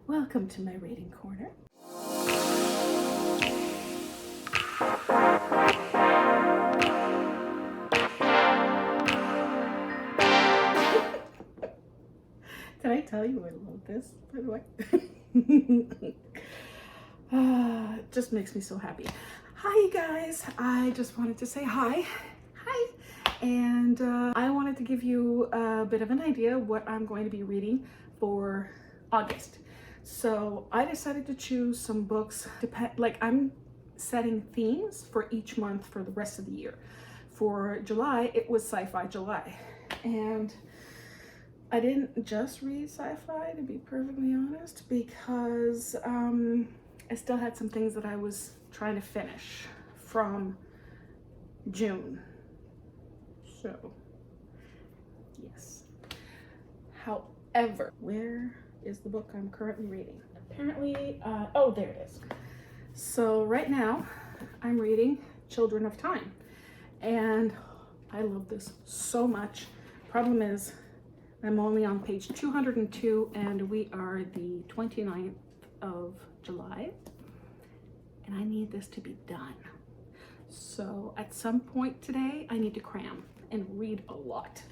Welcome to my reading corner. Did I tell you I love this, by the way? It just makes me so happy. Hi, you guys. I just wanted to say hi. Hi. And I wanted to give you a bit of an idea of what I'm going to be reading for August. So I decided to choose some books, I'm setting themes for each month for the rest of the year. For July, it was Sci-Fi July. And I didn't just read sci-fi, to be perfectly honest, because I still had some things that I was trying to finish from June. So, yes. However, where is the book I'm currently reading? Apparently, oh, there it is. So right now, I'm reading Children of Time. And I love this so much. Problem is, I'm only on page 202 and we are the 29th of July. And I need this to be done. So at some point today, I need to cram and read a lot.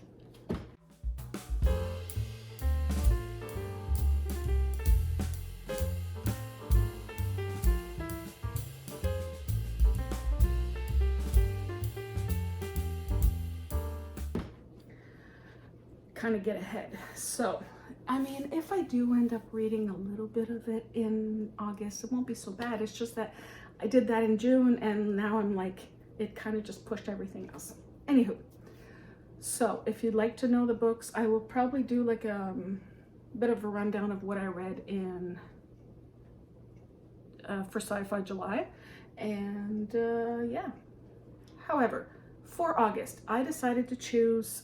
Kind of get ahead. So, I mean, if I do end up reading a little bit of it in August, it won't be so bad. It's just that I did that in June and now I'm like, it kind of just pushed everything else. Anywho, so if you'd like to know the books, I will probably do like a bit of a rundown of what I read in for Sci-Fi July. And yeah. However, for August, I decided to choose,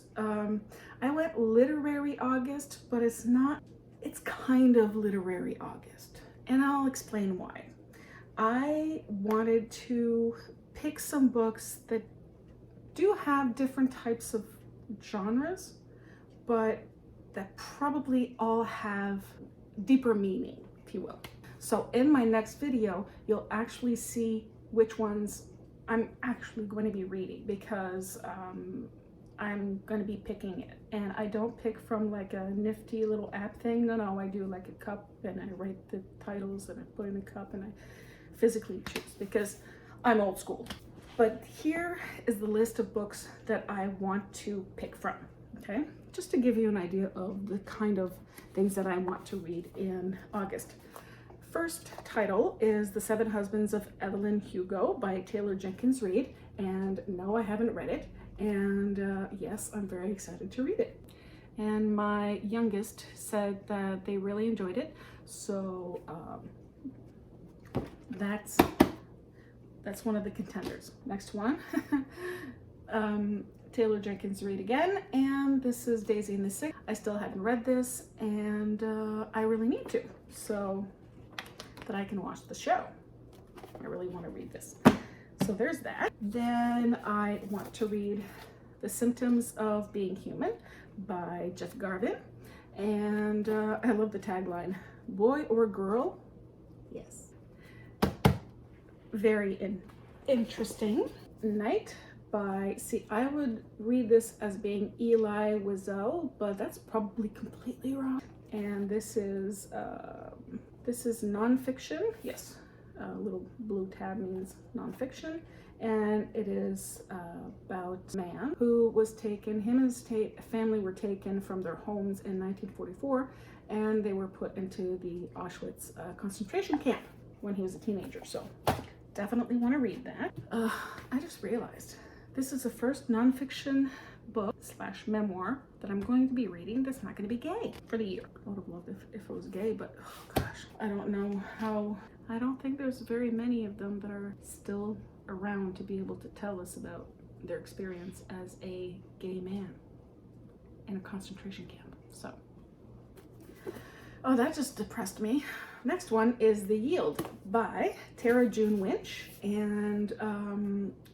I went literary August, but it's kind of literary August. And I'll explain why. I wanted to pick some books that do have different types of genres, but that probably all have deeper meaning, if you will. So in my next video, you'll actually see which ones I'm actually going to be reading, because I'm going to be picking it. And I don't pick from like a nifty little app thing. No, I do like a cup and I write the titles and I put in the cup and I physically choose, because I'm old school. But here is the list of books that I want to pick from, okay? Just to give you an idea of the kind of things that I want to read in August. First title is The Seven Husbands of Evelyn Hugo by Taylor Jenkins Reid. And no, I haven't read it. And yes, I'm very excited to read it. And my youngest said that they really enjoyed it. So that's one of the contenders. Next one, Taylor Jenkins Reid again. And this is Daisy and the Six. I still haven't read this and I really need to. So that I can watch the show. I really want to read this. So there's that. Then I want to read The Symptoms of Being Human by Jeff Garvin. And I love the tagline, boy or girl? Yes. Very interesting. Night by, I would read this as being Elie Wiesel, but that's probably completely wrong. And this is nonfiction. Yes, little blue tab means nonfiction. And it is about a man who was taken, him and his family were taken from their homes in 1944, and they were put into the Auschwitz concentration camp when he was a teenager. So definitely want to read that. I just realized this is the first nonfiction book / memoir that I'm going to be reading that's not going to be gay for the year. I would have loved if it was gay, but oh gosh, I don't know how. I don't think there's very many of them that are still around to be able to tell us about their experience as a gay man in a concentration camp. So Oh, that just depressed me. Next one is The Yield by Tara June Winch, and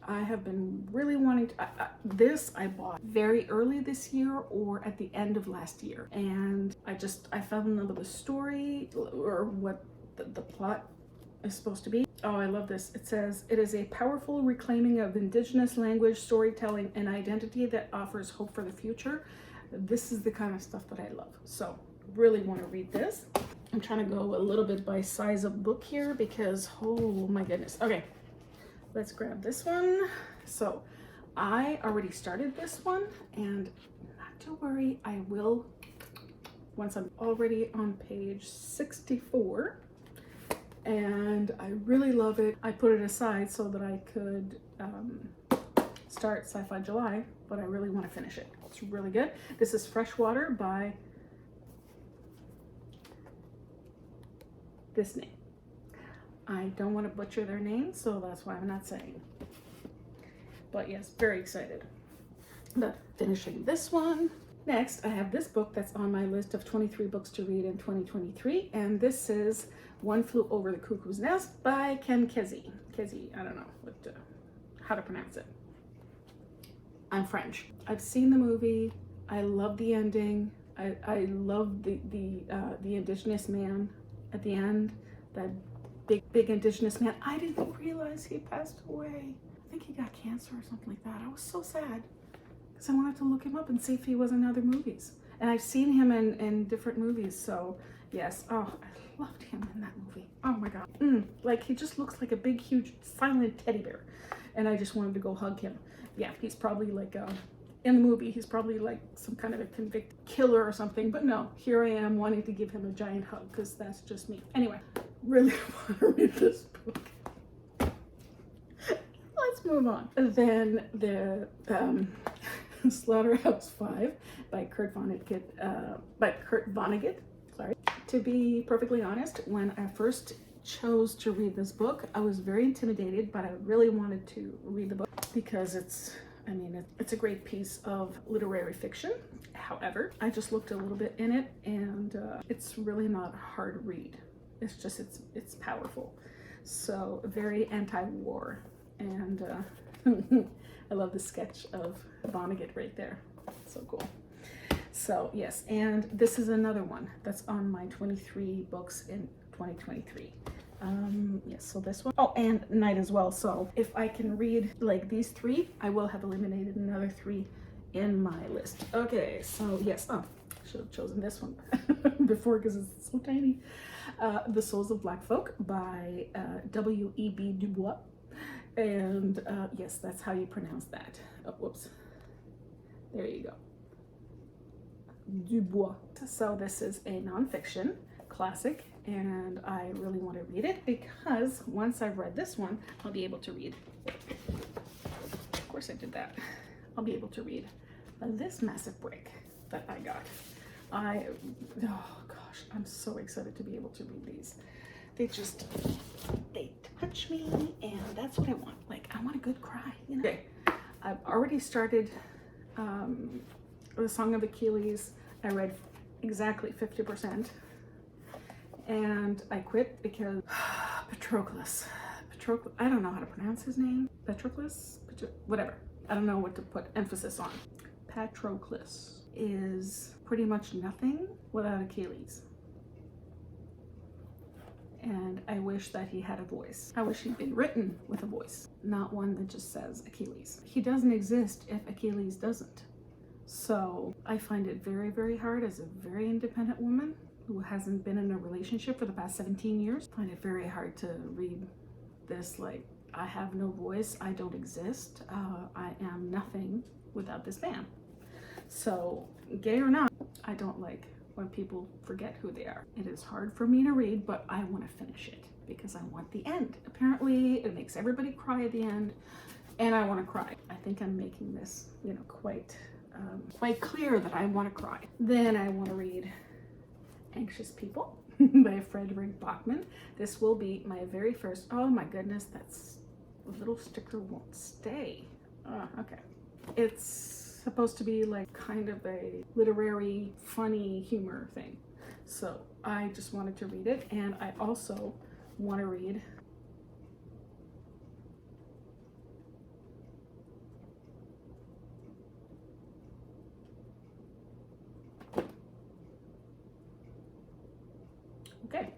I have been really wanting to, this I bought very early this year or at the end of last year, and I fell in love with the story, or what the plot is supposed to be. Oh, I love this. It says, it is a powerful reclaiming of Indigenous language, storytelling, and identity that offers hope for the future. This is the kind of stuff that I love. So really want to read this. I'm trying to go a little bit by size of book here because, oh my goodness. Okay, let's grab this one. So I already started this one, and not to worry, I will, once I'm already on page 64, and I really love it. I put it aside so that I could start Sci-Fi July, but I really want to finish it. It's really good. This is Freshwater by this name. I don't want to butcher their name, so that's why I'm not saying. But yes, very excited about finishing this one. Next, I have this book that's on my list of 23 books to read in 2023, and this is One Flew Over the Cuckoo's Nest by Ken Kesey. Kesey, I don't know how to pronounce it. I'm French. I've seen the movie. I love the ending. I love the Indigenous man at the end. That big Indigenous man. I didn't realize he passed away. I think he got cancer or something like that. I was so sad because I wanted to look him up and see if he was in other movies. And I've seen him in different movies. So yes, oh, I loved him in that movie. Oh my God. Like he just looks like a big, huge, silent teddy bear. And I just wanted to go hug him. Yeah, he's probably like, in the movie, he's probably like some kind of a convicted killer or something. But no, here I am wanting to give him a giant hug because that's just me. Anyway, really want to read this book. Let's move on. Then the Slaughterhouse-Five by Kurt Vonnegut. Sorry. To be perfectly honest, when I first chose to read this book, I was very intimidated, but I really wanted to read the book because it's a great piece of literary fiction. However, I just looked a little bit in it, and it's really not a hard read. It's just, it's powerful. So very anti-war, and I love the sketch of Vonnegut right there. So cool. So yes, and this is another one that's on my 23 books in 2023. Yes, so this one. Oh, and Night as well. So if I can read like these three, I will have eliminated another 3 in my list. Okay, so yes, should have chosen this one before because it's so tiny. The Souls of Black Folk by W.E.B. Du Bois. And yes, that's how you pronounce that. Oh, whoops. There you go. Du Bois. So this is a nonfiction classic, and I really want to read it because once I've read this one, I'll be able to read. Of course I did that. I'll be able to read this massive break that I got. Oh gosh, I'm so excited to be able to read these. They touch me, and that's what I want. Like, I want a good cry, you know? Okay, I've already started The Song of Achilles. I read exactly 50%, and I quit because Patroclus, I don't know how to pronounce his name. Patroclus? Whatever. I don't know what to put emphasis on. Patroclus is pretty much nothing without Achilles. And I wish that he had a voice. I wish he'd been written with a voice, not one that just says Achilles. He doesn't exist if Achilles doesn't. So I find it very, very hard as a very independent woman who hasn't been in a relationship for the past 17 years. I find it very hard to read this like, I have no voice, I don't exist, I am nothing without this man. So gay or not, I don't like when people forget who they are. It is hard for me to read, but I want to finish it because I want the end. Apparently it makes everybody cry at the end, and I want to cry. I think I'm making this, quite clear that I want to cry. Then I want to read Anxious People by Frederick Bachman. This will be my very first, oh my goodness, that's a little sticker won't stay. Okay. It's supposed to be like kind of a literary, funny humor thing. So I just wanted to read it, and I also want to read okay.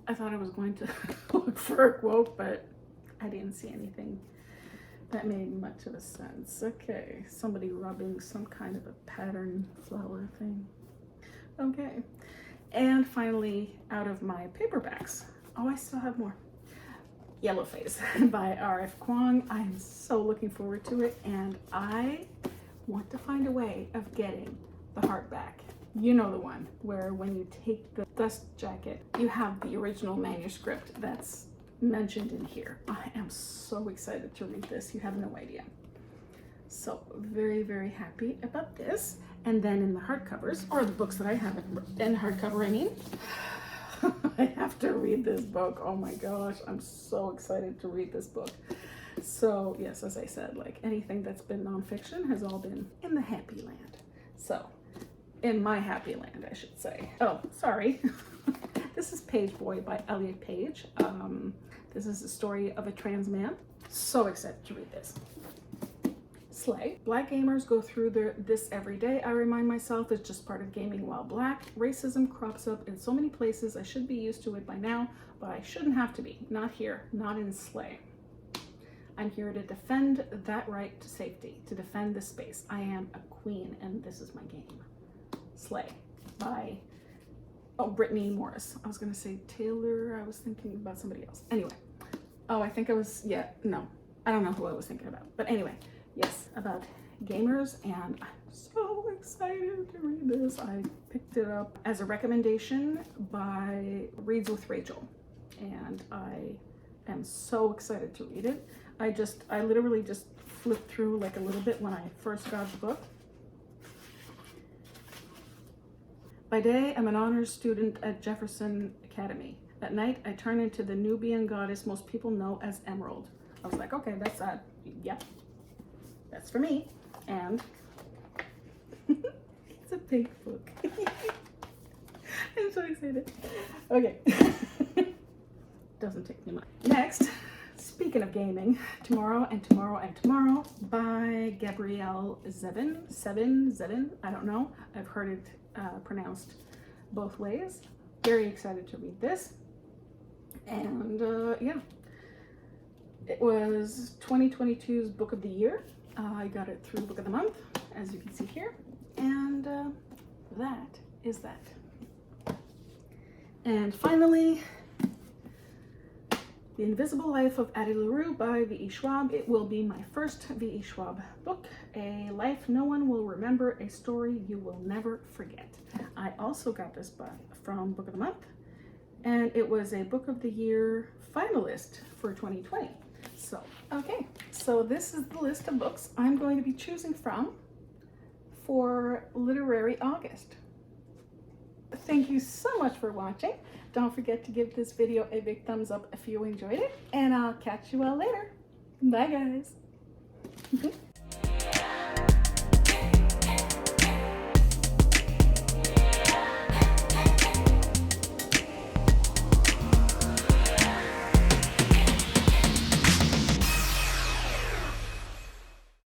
I thought I was going to look for a quote, but I didn't see anything that made much of a sense. Okay, somebody rubbing some kind of a pattern flower thing. Okay, and finally, out of my paperbacks, oh, I still have more. Yellowface by R.F. Kuang. I'm so looking forward to it, and I want to find a way of getting the hardback. You know, the one where when you take the dust jacket, you have the original manuscript that's mentioned in here. I am so excited to read this. You have no idea. So very, very happy about this. And then in the hardcovers, or the books that I have in hardcover, I mean, I have to read this book. Oh my gosh, I'm so excited to read this book. So yes, as I said, like anything that's been nonfiction has all been in the happy land. So in my happy land, I should say. Oh, sorry. This is Page Boy by Elliot Page. This is the story of a trans man. So excited to read this. Slay. Black gamers go through this every day. I remind myself it's just part of gaming while black. Racism crops up in so many places. I should be used to it by now, but I shouldn't have to be. Not here, not in Slay. I'm here to defend that right to safety, to defend this space. I am a queen, and this is my game. Slay by, oh, Brittany Morris. I was gonna say Taylor. I was thinking about somebody else. Anyway, oh, I think I was, yeah, no, I don't know who I was thinking about. But anyway, yes, about gamers, and I'm so excited to read this. I picked it up as a recommendation by Reads with Rachel, and I am so excited to read it. I literally just flipped through like a little bit when I first got the book. By day, I'm an honors student at Jefferson Academy. At night, I turn into the Nubian goddess most people know as Emerald. I was like, okay, that's yep, that's for me. And it's a pink book. I'm so excited. Okay. Doesn't take me much. Next, speaking of gaming, Tomorrow and Tomorrow and Tomorrow by Gabrielle Zevin. I don't know. I've heard it pronounced both ways. Very excited to read this. And yeah, it was 2022's Book of the Year. I got it through Book of the Month, as you can see here. And that is that. And finally, The Invisible Life of Addie LaRue by V.E. Schwab. It will be my first V.E. Schwab book. A life no one will remember, a story you will never forget. I also got this book from Book of the Month, and it was a Book of the Year finalist for 2020. So, okay, so this is the list of books I'm going to be choosing from for Literary August. Thank you so much for watching. Don't forget to give this video a big thumbs up if you enjoyed it, and I'll catch you all later. Bye, guys.